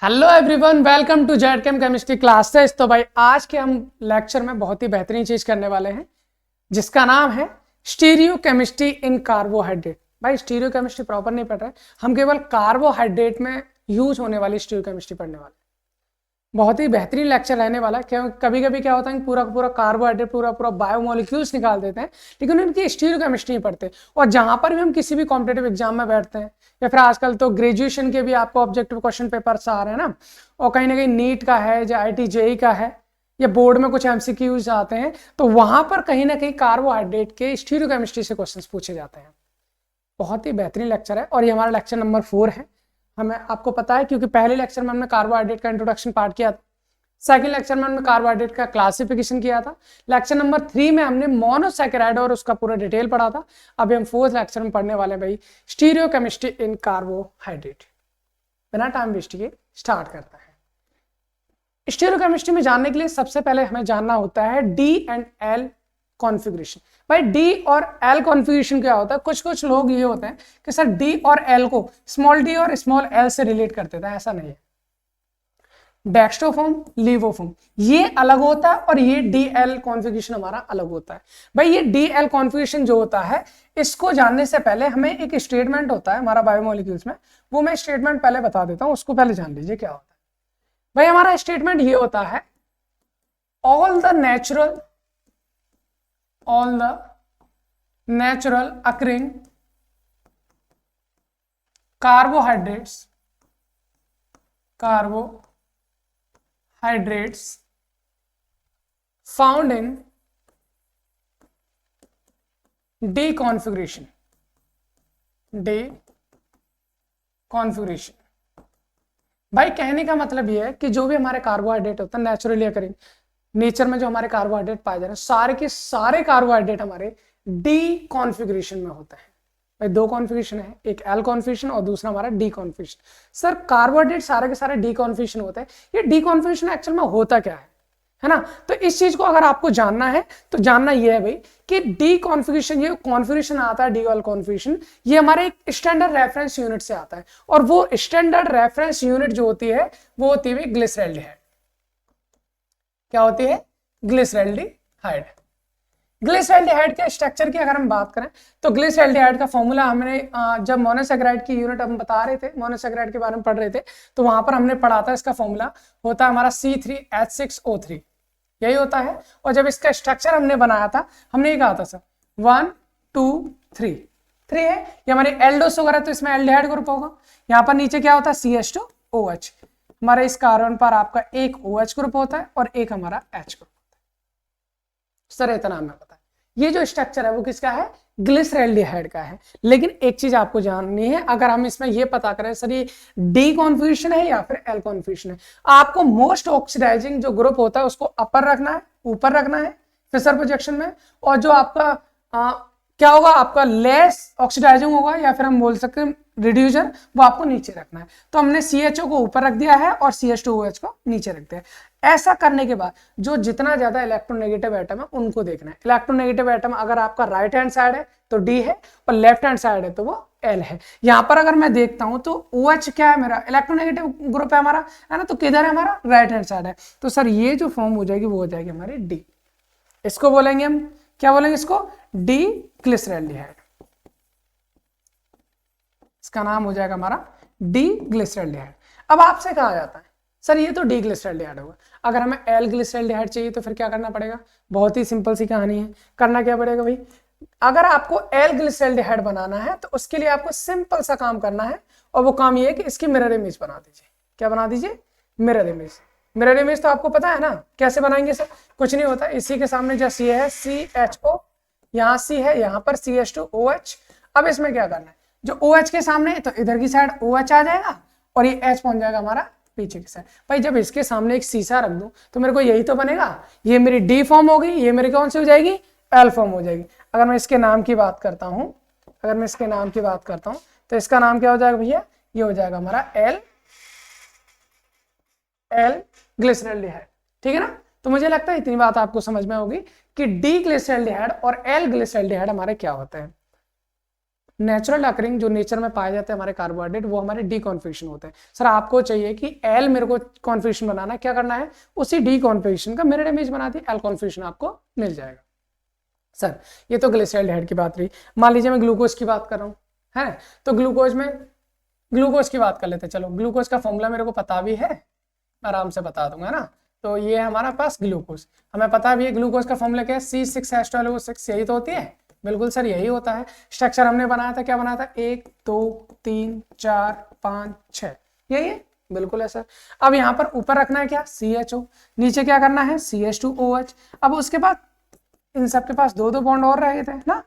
Hello everyone, welcome to Z chem chemistry classes. तो भाई आज के हम लेक्चर में बहुत ही बेहतरीन चीज करने वाले हैं जिसका नाम है स्टीरियो केमिस्ट्री इन कार्बोहाइड्रेट। भाई स्टीरियो केमिस्ट्री प्रॉपर नहीं पढ़ रहे, हम केवल कार्बोहाइड्रेट में यूज होने वाली स्टीरियो केमिस्ट्री पढ़ने वाले। बहुत ही बेहतरीन लेक्चर रहने वाला है। क्यों कभी कभी क्या होता है कि पूरा पूरा कार्बोहाइड्रेट पूरा बायोमोलिक्यूल्स निकाल देते हैं, लेकिन उनकी स्टीरियो केमिस्ट्री नहीं पढ़ते। और जहां पर भी हम किसी भी कॉम्पिटेटिव एग्जाम में बैठते हैं या फिर आजकल तो ग्रेजुएशन के भी आपको ऑब्जेक्टिव क्वेश्चन पेपर्स आ रहे हैं ना, और कहीं ना कहीं नीट का है या IIT JEE का है या बोर्ड में कुछ MCQs आते हैं, तो वहां पर कहीं ना कहीं कार्बोहाइड्रेट के स्टीरियो केमिस्ट्री से क्वेश्चन पूछे जाते हैं। बहुत ही बेहतरीन लेक्चर है और ये हमारा लेक्चर नंबर 4 है। हमें आपको पता है क्योंकि पहले लेक्चर में हमने कार्बोहाइड्रेट का इंट्रोडक्शन पार्ट किया था, सेकंड लेक्चर में हमने कार्बोहाइड्रेट का क्लासिफिकेशन किया था, लेक्चर नंबर 3 में हमने मोनोसैकेराइड और उसका पूरा डिटेल पढ़ा था। अभी हम 4th लेक्चर में पढ़ने वाले हैं भाई स्टीरियो केमिस्ट्री इन कार्बोहाइड्रेट। बिना टाइम वेस्ट किए स्टार्ट करता है। स्टीरियो केमिस्ट्री में जानने के लिए सबसे पहले हमें जानना होता है D एंड L कॉन्फ़िगरेशन। भाई D और L कॉन्फ़िगरेशन क्या होता है? कुछ लोग ये होते हैं कि सर D और L को स्मॉल d और स्मॉल l से रिलेट करते थे, ऐसा नहीं है। डेक्स्ट्रोफॉर्म, लिवोफॉर्म ये अलग होता है और ये DL कॉन्फ़िगरेशन हमारा अलग होता है। भाई ये DL कॉन्फ़िगरेशन जो होता है, इसको जानने से पहले हमें एक स्टेटमेंट होता है हमारा बायोमोलिक्यूल्स में, वो मैं स्टेटमेंट पहले बता देता हूं, उसको पहले जान लीजिए क्या होता है। भाई हमारा स्टेटमेंट ये होता है all the natural occurring carbohydrates found in D configuration। भाई कहने का मतलब यह है कि जो भी हमारे कार्बोहाइड्रेट होता है नेचुरली अकरिंग, नेचर में जो हमारे कार्बोहाइड्रेट पाए जा रहे हैं, सारे के सारे कार्बोहाइड्रेट हमारे D कॉन्फ़िगरेशन में होता है। भाई दो कॉन्फ़िगरेशन है, एक L कॉन्फ़िगरेशन और दूसरा हमारा D कॉन्फ़िगरेशन। सर कार्बोहाइड्रेट सारे के सारे D कॉन्फ़िगरेशन होते हैं, ये D कॉन्फ़िगरेशन एक्चुअल में होता क्या है ना? तो इस चीज को अगर आपको जानना है तो जानना ये है भाई कि D कॉन्फ़िगरेशन, ये कॉन्फ़िगरेशन आता है D कॉन्फ़िगरेशन, ये हमारे एक स्टैंडर्ड रेफरेंस यूनिट से आता है, और वो स्टैंडर्ड रेफरेंस यूनिट जो होती है वो होती है ग्लिसरैल्डिहाइड। क्या होती है? ग्लिसरैल्डिहाइड। ग्लिसरैल्डिहाइड के स्ट्रक्चर की अगर हम बात करें तो ग्लिसरैल्डिहाइड का फॉर्मूला हमने जब मोनोसैकेराइड की यूनिट हम बता रहे थे, मोनोसैकेराइड के बारे में पढ़ रहे थे, तो वहां पर हमने पढ़ा था इसका फॉर्मूला होता है हमारा C3H6O3, यही होता है। और जब इसका स्ट्रक्चर हमने बनाया था, हमने ये कहा था सर 1 2 3 3 है, ये हमारे एल्डोस वगैरह, तो इसमें एल्डिहाइड ग्रुप होगा। यहाँ पर नीचे क्या होता है? CH2OH। हमारा इस कार्बन पर आपका एक OH ग्रुप होता है और एक हमारा H ग्रुप। सर इतना हमें पता है। ये जो स्ट्रक्चर है वो किसका है? ग्लिसरैल्डिहाइड का है। लेकिन एक चीज आपको जाननी है, अगर हम इसमें ये पता करें सर ये D कॉन्फ़िगरेशन है या फिर L कॉन्फ़िगरेशन है, आपको मोस्ट ऑक्सीडाइजिंग जो ग्रुप होता है उसको अपर रखना है, ऊपर रखना है फिशर प्रोजेक्शन में, और जो आपका क्या होगा, आपका लेस ऑक्सीडाइजिंग होगा या फिर हम बोल सकते हैं रिड्यूसर, वो आपको नीचे रखना है। तो हमने CHO को ऊपर रख दिया है और CH2OH को नीचे रख दिया है। ऐसा करने के बाद जो जितना ज्यादा इलेक्ट्रोनेगेटिव एटम है उनको देखना है। इलेक्ट्रोनेगेटिव एटम अगर आपका राइट हैंड साइड है तो D है, और लेफ्ट हैंड साइड है तो वो L है। यहाँ पर अगर मैं देखता हूं तो OH क्या है, मेरा इलेक्ट्रोनेगेटिव ग्रुप है हमारा, है ना? तो किधर है? हमारा राइट हैंड साइड है। तो सर ये जो फॉर्म हो जाएगी वो हो जाएगी हमारी D। इसको बोलेंगे हम, क्या बोलेंगे इसको? D ग्लिसरैल्डिहाइड। इसका नाम हो जाएगा हमारा D ग्लिसरैल्डिहाइड। अब आपसे कहा जाता है सर ये तो D ग्लिसरैल्डिहाइड होगा, अगर हमें L ग्लिसरैल्डिहाइड चाहिए तो फिर क्या करना पड़ेगा? बहुत ही सिंपल सी कहानी है। करना क्या पड़ेगा भाई? अगर आपको L ग्लिसरैल्डिहाइड बनाना है तो उसके लिए आपको सिंपल सा काम करना है, और वो काम ये है कि इसकी मिरर इमेज बना दीजिए। क्या बना दीजिए? Mirror image. मिरर इमेज तो आपको पता है ना कैसे बनाएंगे सर? कुछ नहीं होता, इसी के सामने जैसे ये है CHO, यहाँ C है, यहाँ पर CH2OH। अब इसमें क्या करना है? जो OH के सामने है तो इधर की साइड OH आ जाएगा और ये H पहुंच जाएगा हमारा पीछे की साइड। भाई जब इसके सामने एक सीसा रख दूं तो मेरे को यही तो बनेगा, ये मेरी D फॉर्म होगी, ये मेरी कौन सी हो जाएगी? L फॉर्म हो जाएगी। अगर मैं इसके नाम की बात करता हूं, तो इसका नाम क्या हो जाएगा भैया? ये हो जाएगा हमारा L ग्लिसरैल्डिहाइड। ठीक है ना? तो मुझे लगता है इतनी बात आपको समझ में होगी कि D ग्लिसरैल्डिहाइड और L ग्लिसरैल्डिहाइड हमारे क्या होते हैं। नेचुरल अकरिंग जो नेचर में पाए जाते हैं हमारे कार्बोहाइड्रेट वो हमारे डी कॉन्फिगरेशन होते हैं। सर आपको चाहिए कि एल मेरे को कॉन्फिगरेशन बनाना है, क्या करना है, उसी डी कॉन्फिगरेशन का मिरर इमेज बना दी, एल कॉन्फिगरेशन आपको मिल जाएगा। सर ये तो ग्लिसराइड की बात रही, मान लीजिए मैं ग्लूकोज की बात कर रहा हूँ, है तो ग्लूकोज की बात कर लेते हैं। चलो ग्लूकोज का फॉर्मूला मेरे को पता भी है, आराम से बता दूंगा ना। तो ये है हमारा पास ग्लूकोज, हमें पता भी है ग्लूकोज का फॉर्मूला क्या है, C6H12O6, यही तो होती है। बिल्कुल सर यही होता है। स्ट्रक्चर हमने बनाया था, क्या बनाया था, 1 2 3 4 5 6, यही है, बिल्कुल है सर। अब यहाँ पर ऊपर रखना है क्या, CHO, नीचे क्या करना है, CH2OH। अब उसके बाद इन सब के पास 2 बॉन्ड और रहे थे ना।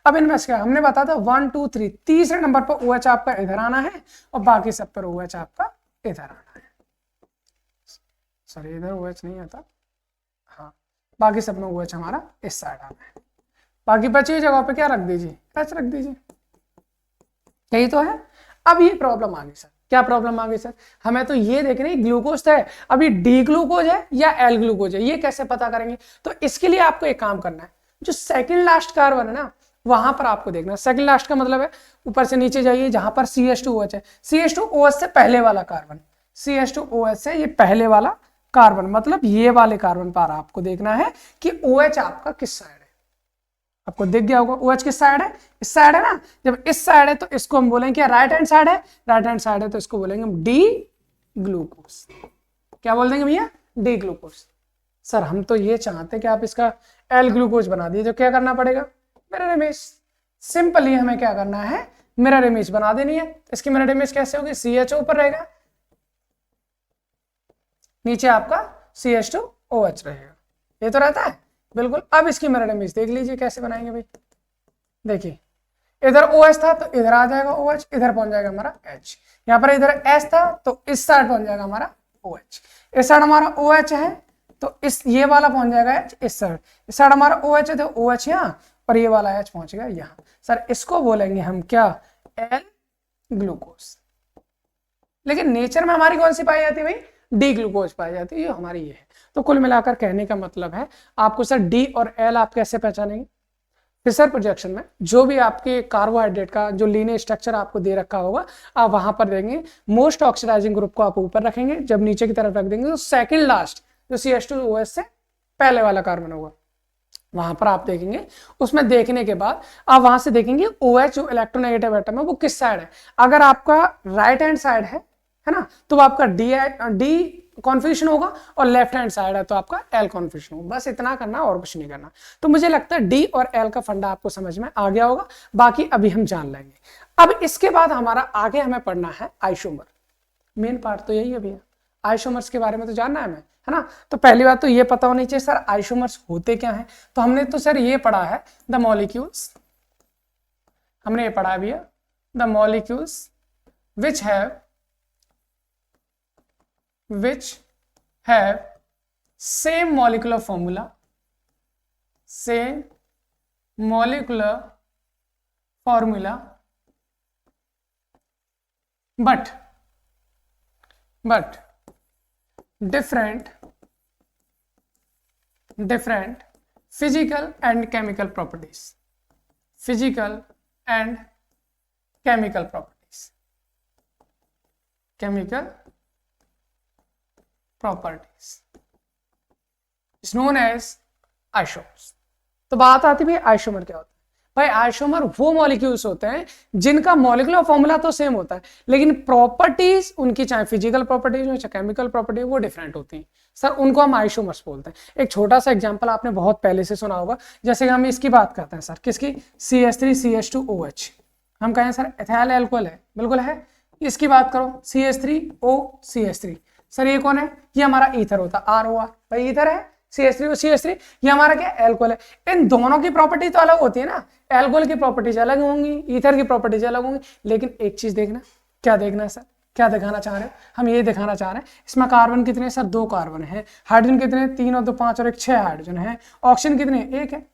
अब इनमें क्या हमने बताया था 1 2 3, तीसरे नंबर पर OH आपका इधर आना है और बाकी सब पर OH आपका इधर आना है। सॉरी इधर OH नहीं आता, हाँ बाकी सब में OH हमारा इस साइड आना है, बाकी बची हुई जगह पे क्या रख दीजिए, H रख दीजिए, यही तो है। अब ये प्रॉब्लम आ गई सर, क्या प्रॉब्लम आ गई सर, हमें तो ये देखना है ग्लूकोज है, अभी डी ग्लूकोज है या एल ग्लूकोज है, ये कैसे पता करेंगे। तो इसके लिए आपको एक काम करना है, जो सेकंड लास्ट कार्बन है ना वहां पर आपको देखना है। सेकंड लास्ट का मतलब है ऊपर से नीचे जाइए, जहां पर CH2OH है, CH2OH से पहले वाला कार्बन, CH2OH से ये पहले वाला कार्बन, मतलब ये वाले कार्बन पर आपको देखना है कि OH आपका किस साइड है। आपको दिख गया होगा OH किस साइड है, इस साइड है ना। जब इस साइड है तो इसको हम बोलेंगे क्या, राइट हैंड साइड है, राइट हैंड साइड है तो इसको बोलेंगे हम डी ग्लूकोज। क्या बोल देंगे भैया, डी ग्लूकोज। सर हम तो ये चाहते हैं कि आप इसका एल ग्लूकोज बना दिए, तो क्या करना पड़ेगा, मिरर इमेज। सिंपली हमें क्या करना है, मिरर इमेज बना देनी है। इसकी मिरर इमेज कैसे होगी, CHO ऊपर रहेगा, नीचे आपका CH2OH रहेगा, ये तो रहता है बिल्कुल। अब इसकी मिरर इमेज देख लीजिए कैसे बनाएंगे भाई। देखिए इधर OH था तो इधर आ जाएगा OH, इधर पहुंच जाएगा हमारा H। यहाँ पर इधर S था तो इस साइड पहुंच जाएगा हमारा OH। इस साइड हमारा OH है तो इस ये वाला पहुंच जाएगा H इस साइड। इस साइड हमारा OH है तो OH यहाँ और ये वाला H पहुंचेगा यहाँ। सर इसको बोलेंगे हम क्या, एल ग्लूकोज। लेकिन नेचर में हमारी कौन सी पाई जाती है भाई, डी ग्लूकोज पाई जाती है, ये हमारी ये है। तो कुल मिलाकर कहने का मतलब है आपको सर डी और एल आप कैसे पहचानेंगे, फिशर प्रोजेक्शन में जो भी आपके कार्बोहाइड्रेट का जो लीनियर स्ट्रक्चर आपको दे रखा होगा आप वहां पर देंगे, मोस्ट ऑक्सीडाइजिंग ग्रुप को आप ऊपर रखेंगे, जब नीचे की तरफ रख देंगे तो सेकंड लास्ट जो CH2OH से पहले वाला कार्बन होगा वहां पर आप देखेंगे। उसमें देखने के बाद आप वहां से देखेंगे OH जो इलेक्ट्रोनेगेटिव एटम है वो किस साइड है। अगर आपका राइट हैंड साइड है ना, तो आपका डी कॉन्फिगरेशन होगा और लेफ्ट हैंड साइड है तो आपका एल कॉन्फिगरेशन होगा। बस इतना करना और कुछ नहीं करना। तो मुझे लगता है डी और एल का फंडा आपको समझ में आ गया होगा, बाकी अभी हम जान लेंगे। अब इसके बाद हमारा आगे हमें पढ़ना है आइसोमर। मेन पार्ट तो यही है भैया, आइसोमर्स के बारे में तो जानना है हमें, है ना। तो पहली बात तो ये पता होनी चाहिए सर आइसोमर्स होते क्या हैं। तो हमने तो सर ये पढ़ा है द मॉलिक्यूल्स, हमने ये पढ़ा है भैया the molecules which have same molecular formula, but different physical and chemical properties, is known as isomers। तो बात आती है आइसोमर क्या होता है। भाई आइसोमर वो मॉलिक्यूल्स होते हैं जिनका मॉलिक्यूलर फॉर्मूला तो सेम होता है लेकिन प्रॉपर्टीज उनकी चाहे फिजिकल प्रॉपर्टीज हो चाहे केमिकल प्रॉपर्टी वो डिफरेंट होती हैं। सर उनको हम आइसोमर्स बोलते हैं। एक छोटा सा एग्जांपल आपने बहुत पहले से सुना होगा, जैसे हम इसकी बात करते हैं सर, किसकी, CH3CH2OH। हम कहें सर एथाइल अल्कोहल है, बिल्कुल है। इसकी बात करो CH3OCH3, सर ये कौन है, ये हमारा ईथर होता है, ROR। भाई ईथर है, CH3OCH3, ये हमारा क्या, एल्कोहल है। इन दोनों की प्रॉपर्टी तो अलग होती है ना, एल्कोहल की प्रॉपर्टीज अलग होंगी, ईथर की प्रॉपर्टीज अलग होंगी। लेकिन एक चीज देखना, क्या देखना है सर, क्या दिखाना चाह रहे हैं हम, ये दिखाना चाह रहे हैं इसमें कार्बन कितने सर, 2 कार्बन है। हाइड्रोजन कितने, 3 और 2 5 और 1 6 हाइड्रोजन है। ऑक्सीजन कितने, 1 है।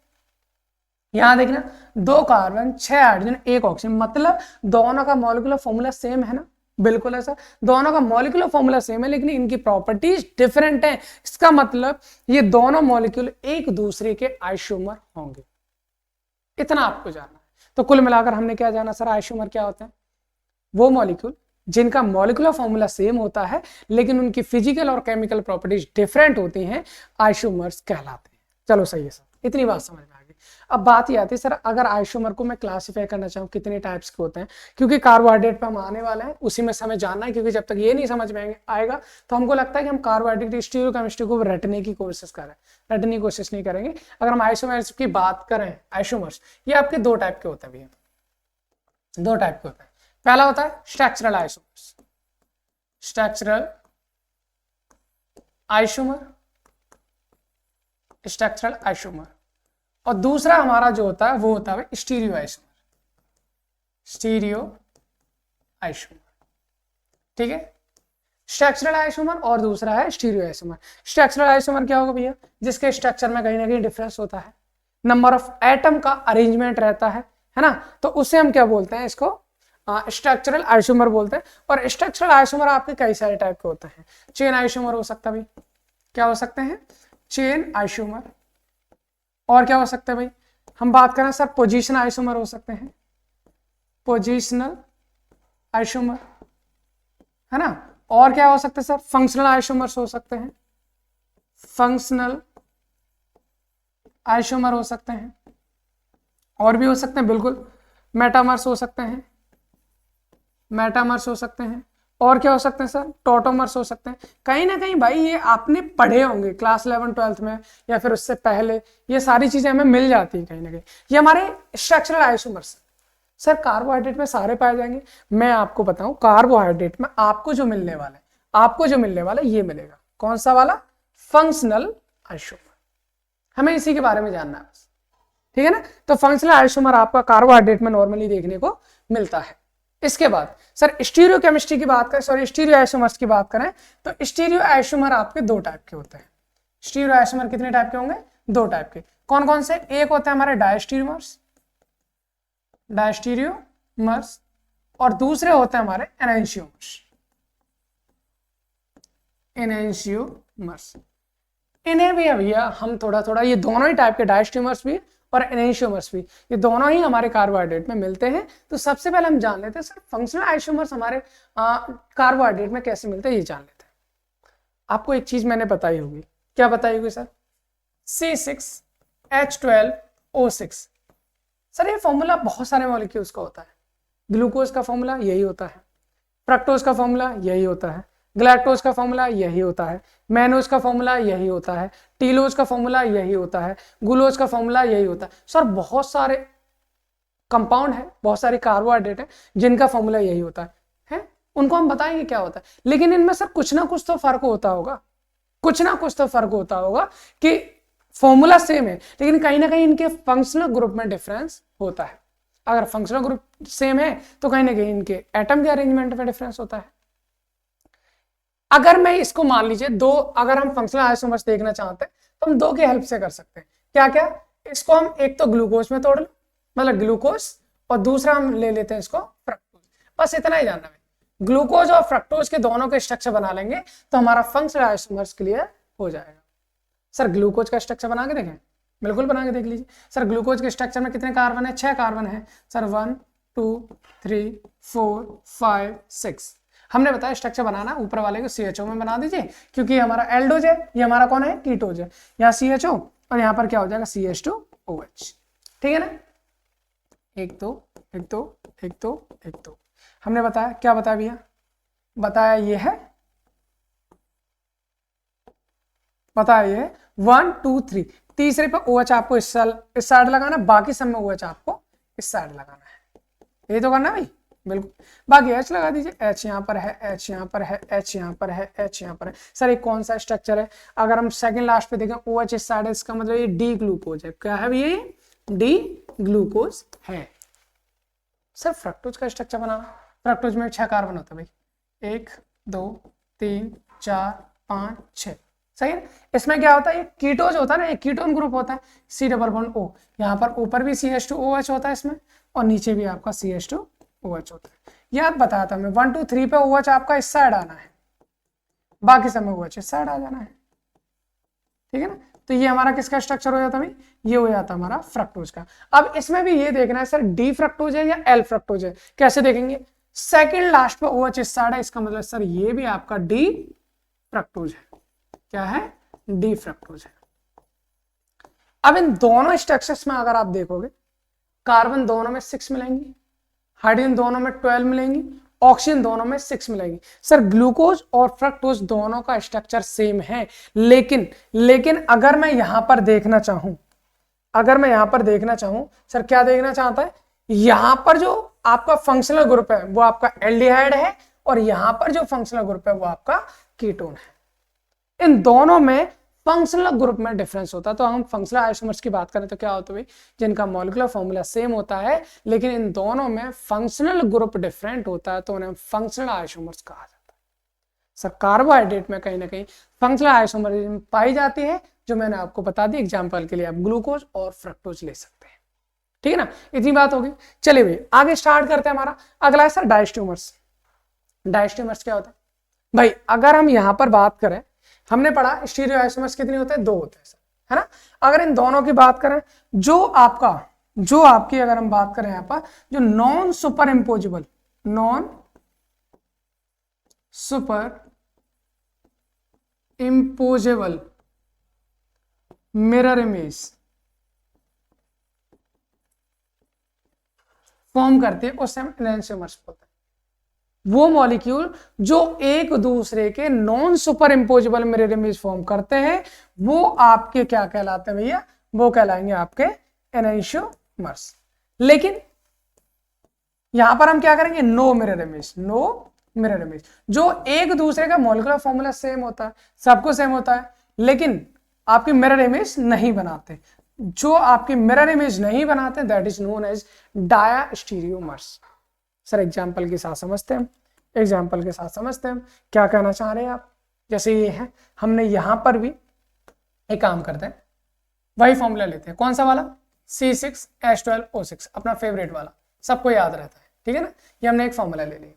यहां देखना 2 कार्बन 6 हाइड्रोजन 1 ऑक्सीजन, मतलब दोनों का मॉलिक्यूलर फॉर्मूला सेम है ना, बिल्कुल है सर। दोनों का मॉलिक्यूलर फॉर्मूला सेम है लेकिन इनकी प्रॉपर्टीज डिफरेंट हैं। इसका मतलब ये दोनों मॉलिक्यूल एक दूसरे के आइसोमर होंगे, इतना आपको जानना है। तो कुल मिलाकर हमने क्या जाना सर, आइसोमर क्या होते हैं? वो मॉलिक्यूल जिनका मॉलिक्यूलर फॉर्मूला सेम होता है लेकिन उनकी फिजिकल और केमिकल प्रॉपर्टीज डिफरेंट होती हैं, आइसोमर्स कहलाते हैं। चलो सही है सर, इतनी बात समझ में आ गई। अब बात ये आती है सर, अगर आइसोमर को मैं क्लासीफाई करना चाहूँ कितने टाइप्स के होते हैं, क्योंकि कार्बोहाइड्रेट पे हम आने वाले हैं उसी में हमें जानना है, क्योंकि जब तक ये नहीं समझ में आएगा तो हमको लगता है कि हम कार्बोहाइड्रेट स्टीरियोकेमिस्ट्री को रटने की कोशिश करें, रटने की कोशिश नहीं करेंगे। अगर हम आइसोमर्स की बात करें, आइसोमर्स ये आपके दो टाइप के होते हैं भैया, दो टाइप के होते हैं। पहला होता है structural isomers, structural isomer, structural isomer, और दूसरा हमारा जो होता है वो होता है स्टीरियो आइसोमर, स्टीरियो आइसोमर। ठीक है, स्ट्रक्चरल आइसोमर और दूसरा है स्टीरियो आइसोमर। स्ट्रक्चरल आइसोमर क्या होगा भैया? जिसके स्ट्रक्चर में कहीं ना कहीं डिफरेंस होता है, नंबर ऑफ एटम का अरेंजमेंट रहता है ना, तो उसे हम क्या बोलते हैं? इसको स्ट्रक्चरल आइसोमर बोलते हैं। और स्ट्रक्चरल आइसोमर आपके कई सारे टाइप के होते हैं। चेन आइसोमर हो सकता है भाई, क्या हो सकते हैं? Chain isomer. और क्या हो सकता है भाई? हम बात करें सर, पोजीशन आइसोमर हो सकते हैं, पोजीशनल आइसोमर, है ना। और क्या हो सकता है सर? फंक्शनल आइसोमर्स हो सकते हैं, फंक्शनल आइसोमर हो सकते हैं। और भी हो सकते हैं बिल्कुल, मेटामर्स हो सकते हैं, मेटामर्स हो सकते हैं। और क्या हो सकते हैं सर? टोटोमर्स हो सकते हैं। कहीं ना कहीं भाई ये आपने पढ़े होंगे क्लास 11 12 में या फिर उससे पहले, ये सारी चीजें हमें मिल जाती हैं कहीं ना कहीं। ये हमारे स्ट्रक्चरल आइसोमर्स सर कार्बोहाइड्रेट में सारे पाए जाएंगे। मैं आपको बताऊं, कार्बोहाइड्रेट में आपको जो मिलने वाला है, आपको जो मिलने वाला है ये मिलेगा, कौन सा वाला? Functional isomer. हमें इसी के बारे में जानना है बस, ठीक है ना। तो फंक्शनल आइसोमर आपका कार्बोहाइड्रेट में नॉर्मली देखने को मिलता है। इसके बाद सर स्टीरियो केमिस्ट्री की बात करें, सॉरी स्टीरियो आइसोमर्स की बात करें, तो स्टीरियो आइसोमर आपके दो टाइप के होते हैं। स्टीरियो आइसोमर कितने टाइप के होंगे? दो टाइप के। कौन कौन से? एक होते हैं हमारे डायस्टीरियोमर्स, डायस्टीरियोमर्स, और दूसरे होते हैं हमारे एनेंशियोमर्स, एनेंशियोमर्स। इन्हें भी भैया हम थोड़ा थोड़ा, ये दोनों ही टाइप के डायस्टीरियोमर्स भी और एनेंशियोमर्स भी, ये दोनों ही हमारे कार्बोहाइड्रेट में मिलते हैं। तो सबसे पहले हम जान लेते हैं सर फंक्शनल आइसोमर्स हमारे कार्बोहाइड्रेट में कैसे मिलते हैं, ये जान लेते हैं। आपको एक चीज मैंने बताई होगी, क्या बताई होगी सर? C6H12O6। सर ये फॉर्मूला बहुत सारे मॉलिक्यूल्स का होता है। ग्लूकोज का फॉर्मूला यही होता है, फ्रक्टोज का फॉर्मूला यही होता है, ग्लैक्टोज का फॉर्मूला यही होता है, मैनोज का फॉर्मूला यही होता है, टीलोज का फॉर्मूला यही होता है, गुलोज का फॉर्मूला यही होता है। सर बहुत सारे कंपाउंड है, बहुत सारे कार्बोहाइड्रेट है जिनका फॉर्मूला यही होता है, उनको हम बताएंगे क्या होता है। लेकिन इनमें सर कुछ ना कुछ तो फर्क होता होगा, कुछ ना कुछ तो फर्क होता होगा कि फॉर्मूला सेम है लेकिन कहीं ना कहीं इनके फंक्शनल ग्रुप में डिफरेंस होता है। अगर फंक्शनल ग्रुप सेम है तो कहीं ना कहीं इनके एटम के अरेंजमेंट में डिफरेंस होता है। अगर मैं इसको मान लीजिए दो, अगर हम फंक्शनल आइसोमर्स देखना चाहते हैं तो हम दो की हेल्प से कर सकते हैं। क्या क्या? इसको हम एक तो ग्लूकोज में तोड़ लो, मतलब ग्लूकोज, और दूसरा हम ले लेते हैं इसको फ्रक्टोज। बस इतना ही जानना है, ग्लूकोज और फ्रक्टोज के दोनों के स्ट्रक्चर बना लेंगे तो हमारा फंक्शनल आइसोमर्स क्लियर हो जाएगा। सर ग्लूकोज का स्ट्रक्चर बना के देखें? बिल्कुल बना के देख लीजिए। सर ग्लूकोज के स्ट्रक्चर में कितने कार्बन है? 6 कार्बन है सर, 1 2 3 4 5 6। हमने बताया स्ट्रक्चर बनाना, ऊपर वाले को CHO में बना दीजिए क्योंकि हमारा एल्डोज है, ये हमारा कौन है? कीटोज है। यहाँ CHO और यहाँ पर क्या हो जाएगा? CH2OH। ठीक है ना। 1 2 1 2 1 2 1 2। हमने बताया, क्या बताया भैया? बताया ये है, बताया ये 1 2 3। तीसरे पर OH आपको इस साइड लगाना, बाकी सब में OH आपको इस साइड लगाना है। ये तो करना भाई, बिल्कुल। बाकी H लगा दीजिए, H यहाँ पर है, H यहाँ पर है, H यहाँ पर है, H यहाँ पर है। सर ये कौन सा स्ट्रक्चर है? अगर हम सेकंड लास्ट पे देखें OH इस साइड है, इसका मतलब ये डी ग्लूकोज है। क्या है भैया? ये डी ग्लूकोज है। सर फ्रक्टोज का स्ट्रक्चर बनाना, फ्रक्टोज में 6 कार्बन होता है भाई, 1 2 3 4 5 6। सही है। इसमें क्या होता है? ये कीटोज होता है ना, एक कीटोन ग्रुप होता है, C+O। यहाँ पर ऊपर भी CH2OH होता है इसमें, और नीचे भी आपका CH2OH होता है। याद बताया था मैं, 1 2 3 पे OH आपका इस साइड आना है, बाकी सब में OH इस साइड आ जाना है। ठीक है ना। तो ये हमारा किसका स्ट्रक्चर हो जाता है भाई, ये हो जाता हमारा फ्रक्टोज का। अब इसमें भी ये देखना है सर डी फ्रक्टोज है या एल फ्रक्टोज है, कैसे देखेंगे, सेकंड लास्ट पे OH इस साइड है, इसका मतलब सर ये भी आपका डी फ्रक्टोज है। क्या है, डी फ्रक्टोज है। अब इन दोनों स्ट्रक्चर्स में अगर आप देखोगे, कार्बन दोनों में 6 मिलेंगी, हाइड्रोजन दोनों में 12 मिलेंगी, ऑक्सीजन दोनों में 6 मिलेंगी। सर ग्लूकोज और फ्रक्टोज दोनों का स्ट्रक्चर सेम है, लेकिन अगर मैं यहां पर देखना चाहूं, सर क्या देखना चाहता है, यहां पर जो आपका फंक्शनल ग्रुप है वो आपका एल्डिहाइड है, और यहां पर जो फंक्शनल ग्रुप है वो आपका कीटोन है। इन दोनों में फंक्शनल ग्रुप में डिफरेंस होता है। तो हम फंक्शनल आइसोमर्स की बात करें तो क्या होता है भाई, जिनका मॉलिक्यूलर फॉर्मूला सेम होता है लेकिन इन दोनों में फंक्शनल ग्रुप डिफरेंट होता है, तो उन्हें फंक्शनल आइसोमर्स कहा जाता है। सर कार्बोहाइड्रेट में कहीं ना कहीं फंक्शनल आइसोमरिज्म पाई जाती है, जो मैंने आपको बता दी। एग्जाम्पल के लिए आप ग्लूकोज और फ्रक्टोज ले सकते हैं, ठीक है ना। इतनी बात होगी। चलिए भाई आगे स्टार्ट करते हैं। हमारा अगला है सर डायस्ट्यूमर्स। डायस्ट्यूमर्स क्या होता है भाई, अगर हम यहां पर बात करें, हमने पढ़ा स्टीरियो आइसोमर्स कितने होते हैं, 2 होते हैं सर, है ना। अगर इन दोनों की बात करें, जो आपकी अगर हम बात करें यहां पर, जो non super imposable mirror image form करते हैं, उससे हम एनेंशियोमर्स बोलते हैं। वो मॉलिक्यूल जो एक दूसरे के non super imposable mirror image form करते हैं, वो आपके क्या कहलाते हैं भैया, वो कहलाएंगे आपके एनेंशियोमर्स। लेकिन यहां पर हम क्या करेंगे, नो मिरर इमेज, जो एक दूसरे का मॉलिक्यूलर फॉर्मूला सेम होता है, सबको सेम होता है, लेकिन आपकी मिरर इमेज नहीं बनाते। जो आपकी मिरर इमेज नहीं बनाते that is known as diastereomers. Sir example के साथ समझते हैं, क्या कहना चाह रहे हैं आप। जैसे ये है, हमने यहां पर भी एक काम करते हैं, वही फॉर्मूला लेते हैं, कौन सा वाला, C6H12O6, अपना फेवरेट वाला, सबको याद रहता है, ठीक है ना। ये हमने एक फॉर्मूला ले लिया।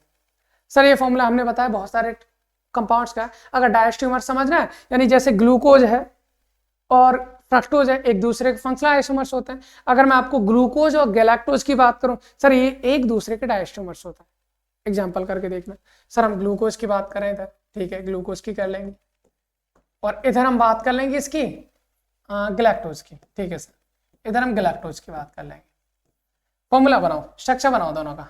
सर ये फॉर्मूला हमने बताया बहुत सारे कंपाउंड्स का। अगर डायस्ट्यूमर समझना है, यानी जैसे ग्लूकोज है और फ्रक्टोज है, एक दूसरे के फंक्शनल आइसोमर्स होते हैं। अगर मैं आपको ग्लूकोज और गैलेक्टोज की बात करूं, सर ये एक दूसरे के डायस्ट्यूमर्स होते हैं। एग्जांपल करके देखना, सर हम ग्लूकोज की बात करें इधर, ठीक है, ग्लूकोज की कर लेंगे, और इधर हम बात कर लेंगे इसकी गैलेक्टोज की, ठीक है सर, इधर हम गैलेक्टोज की बात कर लेंगे। फॉर्मूला बनाओ, स्ट्रक्चर बनाओ दोनों का,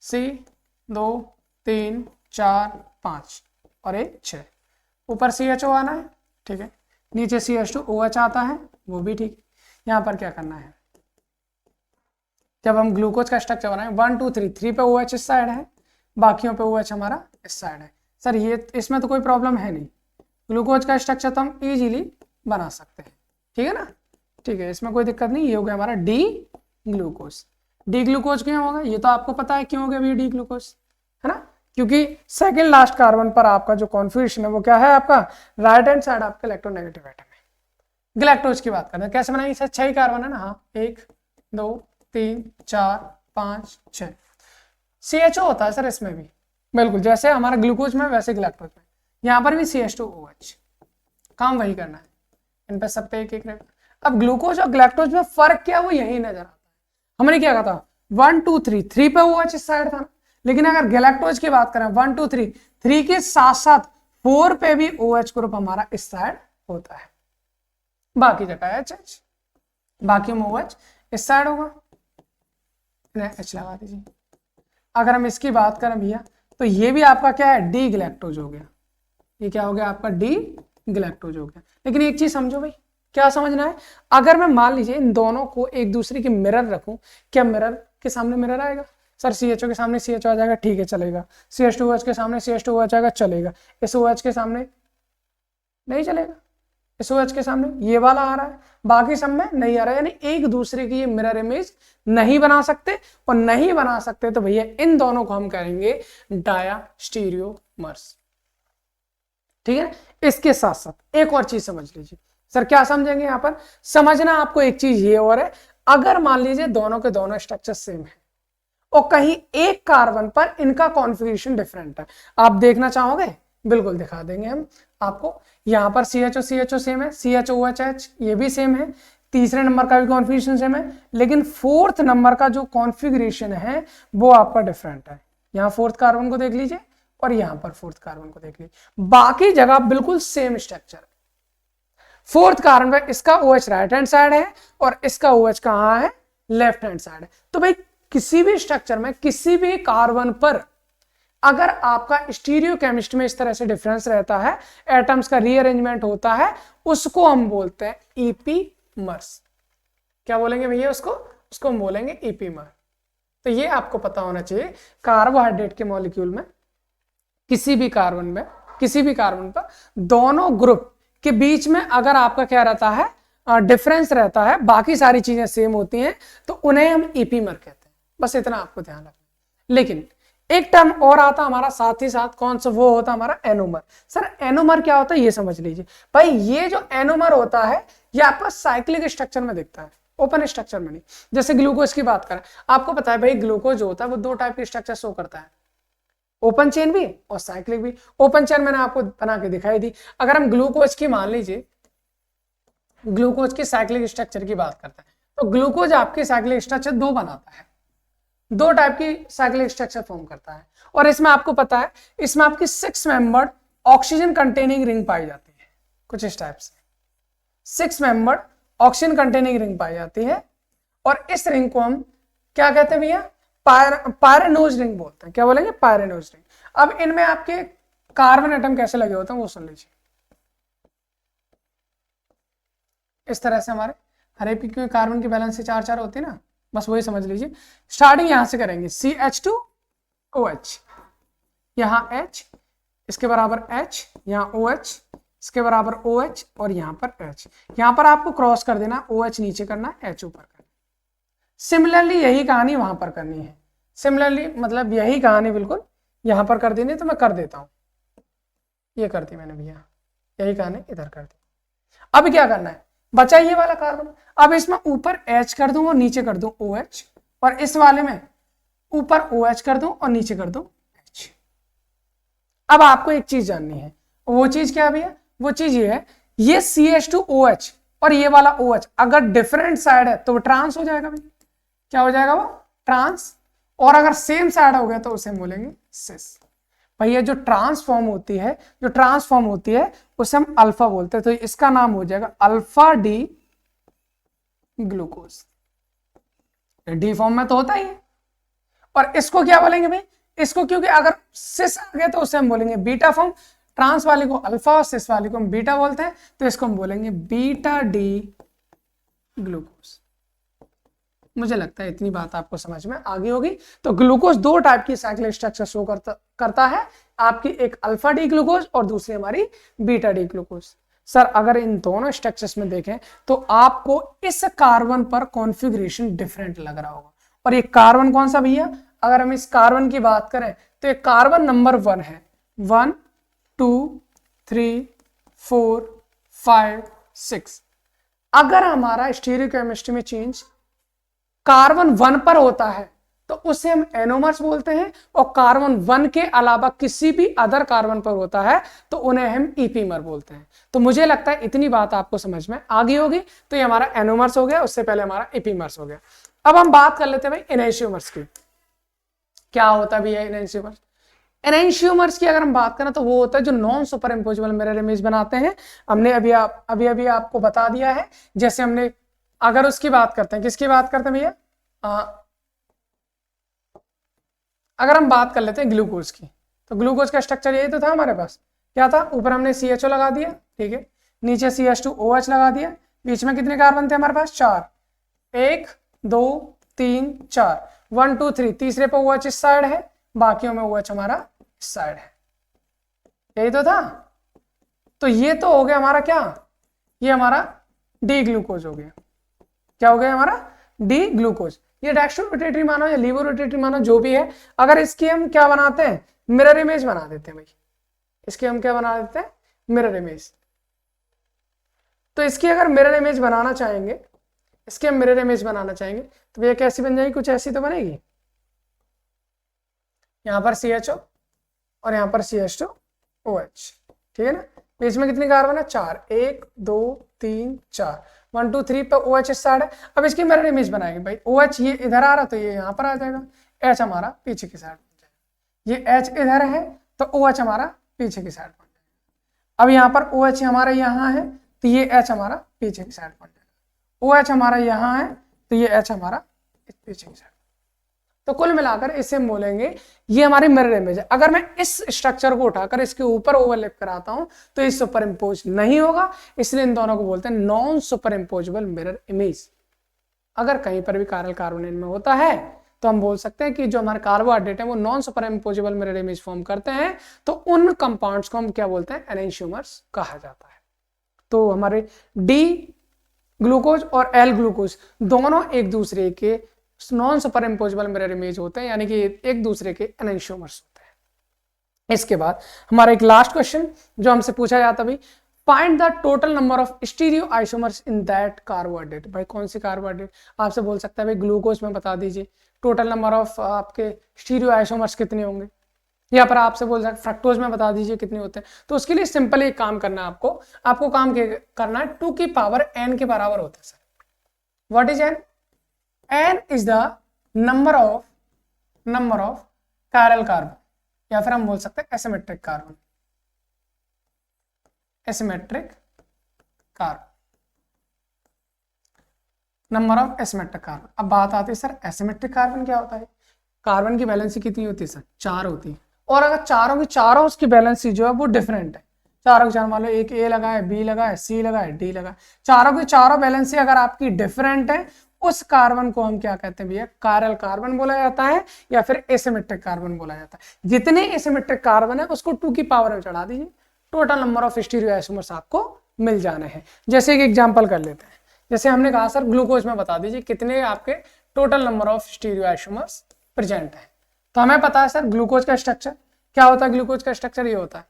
C2 3 4 5 और 1 6, ऊपर CHO आना है, ठीक है, नीचे CH2OH आता है, वो भी ठीक है। यहां पर क्या करना है, जब हम ग्लूकोज का स्ट्रक्चर बनाएं 1 2 3 पे OH इस साइड है, बाकियों पे OH हमारा इस साइड है। सर ये इसमें तो कोई प्रॉब्लम है नहीं, ग्लूकोज का स्ट्रक्चर तो हम इजीली बना सकते हैं, ठीक है ना, ठीक है, इसमें कोई दिक्कत नहीं। ये हो गया हमारा डी ग्लूकोज। डी ग्लूकोज क्यों होगा, ये तो आपको पता है क्यों हो गया भैया डी ग्लूकोज, है ना, क्योंकि सेकेंड लास्ट कार्बन पर आपका जो कॉन्फिगरेशन है वो क्या है, आपका राइट हैंड साइड आपका इलेक्ट्रोनेगेटिव एटम है। गैलेक्टोज की बात करते हैं, कैसे बनाएंगे सर, 6 कार्बन है ना, हाँ 1 2 3 4 5 6, CHO होता है सर इसमें भी, बिल्कुल जैसे हमारा ग्लूकोज में वैसे गैलेक्टोज में, यहाँ पर भी CH2OH, काम वही करना है, इन पे सब पे एक एक। अब ग्लूकोज और गैलेक्टोज में फर्क क्या, वो यही नजर आता है। हमने क्या कहा था 1 2 3 पे OH इस साइड था, लेकिन अगर गैलेक्टोज की बात करें 1 2 3 के साथ साथ 4 पे भी OH ग्रुप हमारा इस साइड होता है, बाकी जगह HH, बाकी में OH इस साइड होगा, H लगा दीजिए। अगर हम इसकी बात करें भैया, तो ये भी आपका क्या है, डी गैलेक्टोज हो गया, ये क्या हो गया आपका डी गैलेक्टोज हो गया। लेकिन एक चीज समझो भाई, क्या समझना है, अगर मैं मान लीजिए इन दोनों को एक दूसरे की मिरर रखूं, क्या मिरर के सामने मिरर आएगा, सर CHO के सामने CHO आ जाएगा, ठीक है चलेगा, CH2OH के सामने CH2OH आएगा, चलेगा, इस OH के सामने नहीं चलेगा, इस OH के सामने ये वाला आ रहा है, बाकी सब में नहीं आ रहा है, यानी एक दूसरे की ये मिरर इमेज नहीं बना सकते, और नहीं बना सकते तो भैया इन दोनों को हम कहेंगे डायस्टीरियोमर्स, ठीक है। इसके साथ साथ एक और चीज समझ लीजिए, सर क्या समझेंगे यहां पर, समझना आपको एक चीज ये और है, अगर मान लीजिए दोनों के दोनों स्ट्रक्चर सेम है और कहीं एक कार्बन पर इनका कॉन्फ़िगरेशन डिफरेंट है, आप देखना चाहोगे बिल्कुल दिखा देंगे हम आपको। यहाँ पर CHO सेम है, CHOOH ये भी सेम है, तीसरे नंबर का भी कॉन्फ़िगरेशन सेम है, लेकिन फोर्थ नंबर का जो कॉन्फ़िगरेशन है वो आपका डिफरेंट है। यहाँ फोर्थ कार्बन को देख लीजिए और यहाँ पर फोर्थ कार्बन को देख लीजिए, बाकी जगह बिल्कुल सेम स्ट्रक्चर। फोर्थ कार्बन पे इसका OH राइट हैंड साइड है और इसका OH कहाँ है, लेफ्ट हैंड साइड है। तो भाई किसी भी स्ट्रक्चर में किसी भी कार्बन पर अगर आपका स्टीरियो केमिस्ट्री में इस तरह से डिफरेंस रहता है, एटम्स का रीअरेंजमेंट होता है, उसको हम बोलते हैं ईपीमर्स। क्या बोलेंगे भैया उसको हम बोलेंगे ईपीमर। तो ये आपको पता होना चाहिए, कार्बोहाइड्रेट के मॉलिक्यूल में किसी भी कार्बन पर दोनों ग्रुप के बीच में अगर आपका क्या रहता है, डिफरेंस रहता है, बाकी सारी चीजें सेम होती हैं, तो उन्हें हम ईपीमर कहते हैं। बस इतना आपको ध्यान रखना। लेकिन एक टर्म और आता हमारा साथ ही साथ, कौन सा, वो होता हमारा एनोमर। सर एनोमर क्या होता है ये समझ लीजिए भाई। ये जो एनोमर होता है ये आपका साइक्लिक स्ट्रक्चर में दिखता है, ओपन स्ट्रक्चर में नहीं। जैसे ग्लूकोज की बात करें, आपको पता है भाई ग्लूकोज जो होता है वो दो टाइप के स्ट्रक्चर शो करता है, ओपन चेन भी और साइक्लिक भी। ओपन चेन मैंने आपको बना के दिखाई दी। अगर हम ग्लूकोज की मान लीजिए, ग्लूकोज की साइक्लिक स्ट्रक्चर की बात करते हैं, तो ग्लूकोज आपकी साइक्लिक स्ट्रक्चर दो बनाता है, दो टाइप की साइक्लिक स्ट्रक्चर फॉर्म करता है। और इसमें आपको पता है, इसमें आपकी 6 मेंबर्ड ऑक्सीजन कंटेनिंग रिंग पाई जाती है, कुछ इस टाइप से 6 मेंबर्ड ऑक्सीजन कंटेनिंग रिंग पाई जाती है। और इस रिंग को हम क्या कहते हैं भैया, पायरेनोज रिंग बोलते हैं। क्या बोलेंगे, पायरेनोज रिंग। अब इनमें आपके कार्बन एटम कैसे लगे होते हैं वो सुन लीजिए। इस तरह से हमारे हर एक क्योंकि कार्बन की बैलेंस से 4-4 होती है ना, बस वही समझ लीजिए। स्टार्टिंग यहां से करेंगे, CH2OH, यहाँ H, इसके बराबर H, यहाँ OH, इसके बराबर OH और यहाँ पर H। यहाँ पर आपको क्रॉस कर देना, OH नीचे करना, H ऊपर करना। सिमिलरली यही कहानी वहां पर करनी है। सिमिलरली मतलब यही कहानी बिल्कुल यहां पर कर देनी, तो मैं कर देता हूं, ये कर दी मैंने भैया, यही कहानी इधर कर दी। अब क्या करना है, बचा ये वाला कार्बन। अब इसमें ऊपर H कर दूं और नीचे कर दूं OH, और इस वाले में ऊपर OH कर दूं और नीचे कर दूं H। अब आपको एक चीज जाननी है, वो चीज क्या है भैया, वो चीज ये है, ये CH2OH और ये वाला OH अगर डिफरेंट साइड है तो वो ट्रांस हो जाएगा भैया। क्या हो जाएगा, वो ट्रांस। और अगर सेम साइड हो गया तो उसे हम बोलेंगे सिस। भैया जो ट्रांसफॉर्म होती है उसे हम अल्फा बोलते हैं, तो इसका नाम हो जाएगा alpha D glucose. D form में तो होता ही है। और इसको क्या बोलेंगे भाई, इसको क्योंकि अगर सिस आ गया तो उसे हम बोलेंगे बीटा फॉर्म। ट्रांस वाले को अल्फा और सिस वाले को हम बीटा बोलते हैं, तो इसको हम बोलेंगे बीटा डी ग्लूकोज। मुझे लगता है इतनी बात आपको समझ में आ गई होगी। तो ग्लूकोज दो टाइप की साइक्लिक स्ट्रक्चर शो करता है आपकी, एक अल्फा डी ग्लूकोज और दूसरी हमारी बीटा डी ग्लूकोज। सर अगर इन दोनों स्ट्रक्चर्स में देखें तो आपको इस कार्बन पर कॉन्फ़िगरेशन डिफरेंट लग रहा होगा। और ये कार्बन कौन सा भैया, अगर हम इस कार्बन की बात करें तो ये कार्बन नंबर 1 है। 1 2 3 4 5 6। अगर हमारा स्टीरियोकेमिस्ट्री में चेंज कार्बन 1 पर होता है तो उसे हम एनोमर्स बोलते हैं, और कार्बन 1 के अलावा किसी भी अदर कार्बन पर होता है तो उन्हें हम ईपीमर बोलते हैं। तो मुझे लगता है इतनी बात आपको समझ में आ गई होगी। तो ये हमारा एनोमर्स हो गया, उससे पहले हमारा ईपीमर्स हो गया। अब हम बात कर लेते हैं भाई एनेंशियोमर्स की। क्या होता भी है एनेंशियोमर्स? एनेंशियोमर्स की अगर हम बात करें तो वो होता है जो non super imposable mirror image बनाते हैं। हमने अभी आपको बता दिया है। जैसे हमने अगर उसकी बात करते हैं, किसकी बात करते हैं भैया, अगर हम बात कर लेते हैं ग्लूकोज की, तो ग्लूकोज का स्ट्रक्चर यही तो था हमारे पास। क्या था, ऊपर हमने CHO लगा दिया, ठीक है, नीचे CH2OH लगा दिया, बीच में कितने कार्बन थे हमारे पास, 4, 1 2 3 4, 1 2 3, तीसरे पर OH इस साइड है, बाकियों में OH हमारा इस साइड है, यही तो था। तो ये तो हो गया हमारा क्या, ये हमारा डी ग्लूकोज हो गया। क्या हो गया हमारा, डी ग्लूकोज। ये डेक्स्ट्रो रोटेटरी मानो या लीवो रोटेटरी मानो, जो भी है, अगर इसकी हम क्या बनाते हैं, मिरर इमेज बना देते हैं भाई। इसकी हम क्या बना देते हैं, मिरर इमेज। तो इसकी अगर मिरर इमेज बनाना चाहेंगे, इसकी हम मिरर इमेज बनाना चाहेंगे तो ये कैसी बन जाएगी, कुछ ऐसी तो बनेगी। यहाँ पर CHO और यहाँ पर CH2 OH, ठीक है ना। बीच में कितनी कार्बन है, 4, 1 2 3 4, 1 2 3 पे OH इस साइड है। अब इसकी मिरर इमेज बनाएंगे भाई, OH ये इधर आ रहा तो ये यहाँ पर आ जाएगा, H हमारा पीछे की साइड, ये H इधर है तो OH हमारा पीछे की साइड बन जाएगा। अब यहाँ पर OH हमारा यहाँ है तो ये H हमारा पीछे की साइड बन जाएगा, OH हमारा यहाँ है तो ये H हमारा पीछे की साइड। तो कुल मिलाकर इसे हम बोलेंगे ये हमारी मिरर इमेज है। अगर मैं इस स्ट्रक्चर को उठाकर इसके ऊपर ओवरलैप कराता हूं तो ये सुपर इम्पोज नहीं होगा, इसलिए इन दोनों को बोलते हैं non super imposable mirror image. अगर कहीं पर भी कायरल कार्बोनेट में होता है तो हम बोल सकते हैं कि जो हमारे कार्बोहाइड्रेट है वो non super imposable mirror image form करते हैं, तो उन कंपाउंड्स को हम क्या बोलते हैं, एनेंशियोमर्स कहा जाता है। तो हमारे डी ग्लूकोज और एल ग्लूकोज दोनों एक दूसरे के non super imposable mirror image होते हैं, यानी कि एक दूसरे के एनेंशियोमर्स होते हैं। इसके बाद हमारा एक लास्ट क्वेश्चन जो हमसे पूछा जाता है, find the total number of stereo isomers in that carbohydrate. भाई कौन सी कार्बोहाइड्रेट, आपसे बोल सकता है भाई ग्लूकोज में बता दीजिए टोटल नंबर ऑफ आपके स्टीरियो आइसोमर्स कितने होंगे, या पर आपसे बोल सकते फ्रक्टोज में बता दीजिए कितने होते हैं। तो उसके लिए सिंपल एक काम करना है, आपको काम करना है 2 की पावर n के बराबर होता है sir. What is n? n is the number of chiral carbon, या फिर हम बोल सकते हैं asymmetric carbon, number of asymmetric carbon. अब बात आती है सर एसिमेट्रिक कार्बन क्या होता है। कार्बन की वैलेंसी कितनी होती है सर, 4 होती है, और अगर चारों की चारों उसकी वैलेंसी जो है वो डिफरेंट है, चारों के चारों मान लो एक A लगा है, B लगा है, C लगा है, D लगा है, चारों की चारों वैलेंसी अगर आपकी डिफरेंट है उस कार्बन को हम क्या कहते हैं भैया, कायरल कार्बन बोला जाता है या फिर एसिमेट्रिक कार्बन बोला जाता है। जितने एसिमेट्रिक कार्बन है उसको 2 की पावर में चढ़ा दीजिए, total number of stereo isomers आपको मिल जाने हैं। जैसे एक एग्जांपल कर लेते हैं, जैसे हमने कहा सर ग्लूकोज में बता दीजिए कितने आपके total number of stereo isomers present है। तो हमें पता है सर ग्लूकोज का स्ट्रक्चर क्या होता है, ग्लूकोज का स्ट्रक्चर ये होता है,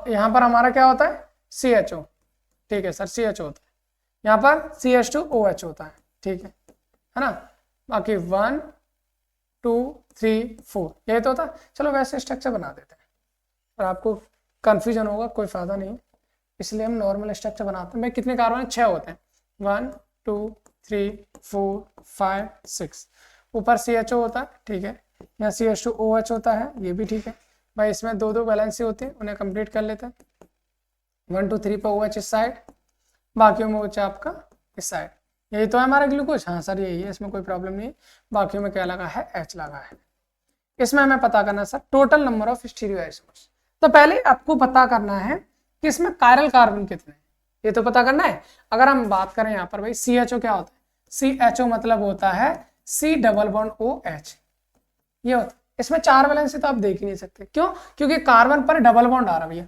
यहाँ पर हमारा क्या होता है CHO, ठीक है सर CHO होता है, यहाँ पर CH2OH होता है, ठीक है ना। बाकी 1 2 3 4 यही तो होता है। चलो वैसे स्ट्रक्चर बना देते हैं, पर आपको कंफ्यूजन होगा, कोई फायदा नहीं, इसलिए हम नॉर्मल स्ट्रक्चर बनाते हैं। भाई कितने कार्बन, 6 होते हैं, 1 2 3 4 5 6, ऊपर CHO होता है, ठीक है, यहाँ CH2OH होता है, ये भी ठीक है। भाई इसमें 2 वैलेंसी होती है, उन्हें कंप्लीट कर लेते हैं। 1 2 3 पर OH इस साइड, बाकियों में OH आपका इस साइड, यही तो है हमारा ग्लूकोज। हाँ सर यही है, इसमें कोई प्रॉब्लम नहीं है। बाकियों में क्या लगा है, H लगा है। इसमें हमें पता करना है sir total number of stereo isomers. तो पहले आपको पता करना है कि इसमें कायरल कार्बन कितने हैं, ये तो पता करना है। अगर हम बात करें यहाँ पर भाई CHO क्या होता है, CHO मतलब होता है C डबल बॉन्ड OH, ये होता है। इसमें 4 वैलेंसी तो आप देख ही नहीं सकते, क्यों, क्योंकि कार्बन पर डबल बॉन्ड आ रहा है भैया,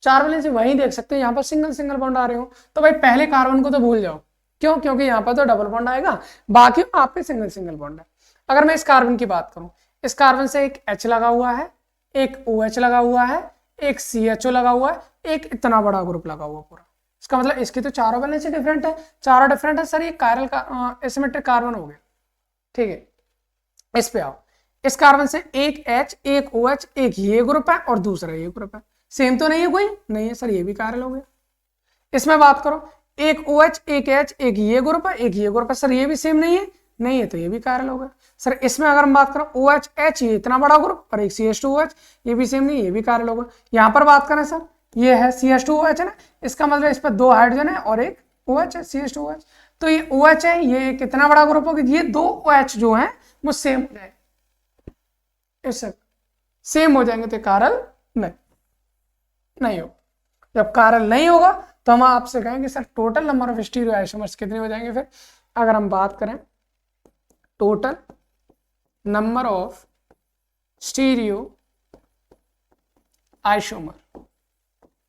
4 वैलेंसी वहीं देख सकते हैं, यहाँ पर सिंगल बॉन्ड आ रहे हो। तो भाई पहले कार्बन को तो भूल जाओ, क्यों, क्योंकि यहाँ पर तो डबल बॉन्ड आएगा, बाकी आपके सिंगल बॉन्ड है। अगर मैं इस कार्बन की बात करूं, इस कार्बन से एक H लगा हुआ है, एक OH लगा हुआ है, एक CHO लगा हुआ है, एक इतना बड़ा ग्रुप लगा हुआ पूरा। इसका मतलब इसकी तो चारों वैलेंसी डिफरेंट है, चारों डिफरेंट है सर, ये कायरल का एसिमेट्रिक कार्बन हो गया, ठीक है। इस पे आओ, इस कार्बन से एक H, एक OH, एक ये ग्रुप है और दूसरा ये ग्रुप है, सेम तो नहीं है, कोई नहीं है सर, ये भी कायरल हो गया। इसमें बात करो, एक OH, एक H, एक ये ग्रुप है, एक ये ग्रुप है, सर ये भी सेम नहीं है, नहीं है तो ये भी कायरल हो गया। सर इसमें अगर हम बात करें OH, H ये इतना बड़ा ग्रुप और एक CH2OH, ये भी सेम नहीं, ये भी कायरल होगा। यहाँ पर बात करें सर, ये है CH2OH है ना, इसका मतलब इस पर 2 हाइड्रोजन है और एक OH है, CH2OH, तो ये OH है, ये कितना बड़ा ग्रुप होगा, ये 2 OH जो है वो सेम हो जाएंगे, इससे सेम हो जाएंगे, तो कायरल नहीं हो। जब कायरल नहीं होगा तो हम आपसे कहेंगे sir total number of stereo isomers कितने हो जाएंगे। फिर अगर हम बात करें total number of stereo isomer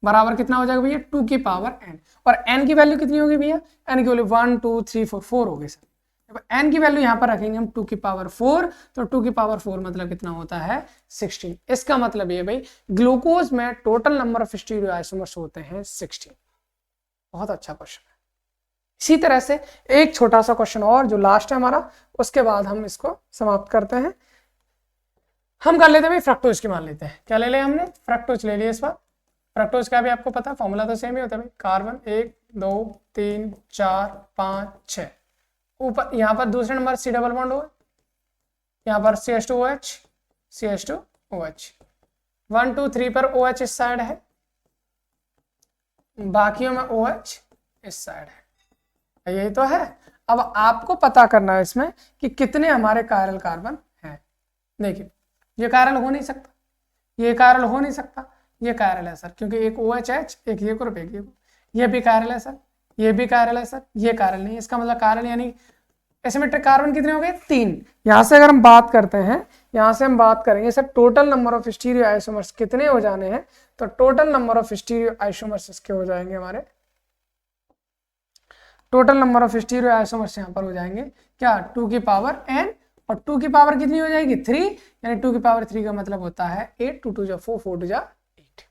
बराबर कितना हो जाएगा भैया, 2 की पावर n, और n की वैल्यू कितनी होगी भैया, n की वैल्यू 1 2 3 4 होगी सर। n की वैल्यू यहाँ पर रखेंगे हम 2 की पावर 4, तो 2 की पावर 4 मतलब कितना होता है 16। इसका मतलब ये भाई ग्लूकोज में total number of stereo isomers होते हैं 16। बहुत अच्छा क्वेश्चन है। इसी तरह से एक छोटा सा क्वेश्चन और जो लास्ट है हमारा, उसके बाद हम इसको समाप्त करते हैं। हम कर लेते हैं भाई फ्रक्टोज की, मान लेते हैं क्या ले लिया हमने, फ्रक्टोज ले लिया इस बार। फ्रक्टोज का भी आपको पता है फॉर्मूला तो सेम ही होता है भाई, कार्बन 1 2 3 4 5 6, ऊपर यहाँ पर दूसरे number C double bond OH, यहाँ पर CH2OH CH2OH, 1 2 3 पर OH इस साइड है, बाकियों में OH इस साइड है, यही तो है। अब आपको पता करना है इसमें कि कितने हमारे कायरल कार्बन हैं। देखिए ये कायरल हो नहीं सकता, ये कायरल हो नहीं सकता, ये कायरल है सर, क्योंकि एक OH एक ये ग्रुप एक ये भी कायरल है सर, ये भी कायरल है सर, ये कायरल नहीं। इसका मतलब कायरल यानी एसिमेट्रिक कार्बन कितने हो गए 3। यहाँ से अगर हम बात करते हैं, यहाँ से हम बात करेंगे sir total number of stereo isomers कितने हो जाने हैं, तो total number of stereo isomers इसके हो जाएंगे हमारे, total number of stereo isomers यहाँ पर हो जाएंगे क्या 2 की पावर n, और 2 की पावर कितनी हो जाएगी 3, यानी 2 की पावर 3 का मतलब होता है 8, 2 2 जा 4, 4 2 जा 8।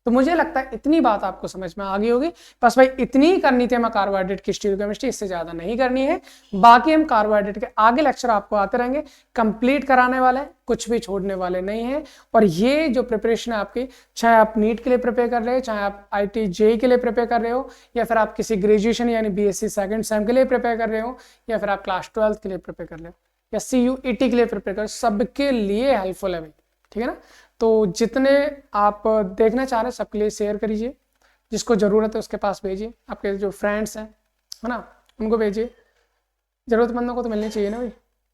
तो मुझे लगता है इतनी बात आपको समझ में आ गई होगी। बस भाई इतनी ही करनी थी हमें कार्बोहाइड्रेट की स्टीरियोकेमिस्ट्री, इससे ज्यादा नहीं करनी है। बाकी हम कार्बोहाइड्रेट के आगे लेक्चर आपको आते रहेंगे, कंप्लीट कराने वाले हैं, कुछ भी छोड़ने वाले नहीं है। और ये जो प्रिपरेशन है आपकी, चाहे आप नीट के लिए प्रिपेयर कर रहे हो, चाहे आप IIT JEE के लिए प्रिपेयर कर रहे हो, या फिर आप किसी ग्रेजुएशन यानी BSc सेकंड सेम के लिए प्रिपेयर कर रहे हो, या फिर आप क्लास 12 के लिए प्रिपेयर कर रहे हो, या CUET के लिए प्रिपेयर कर, सबके लिए हेल्पफुल है भाई, ठीक है ना। तो जितने आप देखना चाह रहे हैं सबके लिए शेयर करिए, जिसको ज़रूरत है उसके पास भेजिए, आपके जो फ्रेंड्स हैं है ना उनको भेजिए, ज़रूरतमंदों को तो मिलनी चाहिए ना भाई,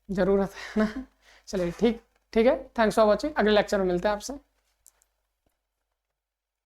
ज़रूरत है ना। चलिए ठीक है, थैंक्स फॉर वॉचिंग, अगले लेक्चर में मिलते हैं आपसे।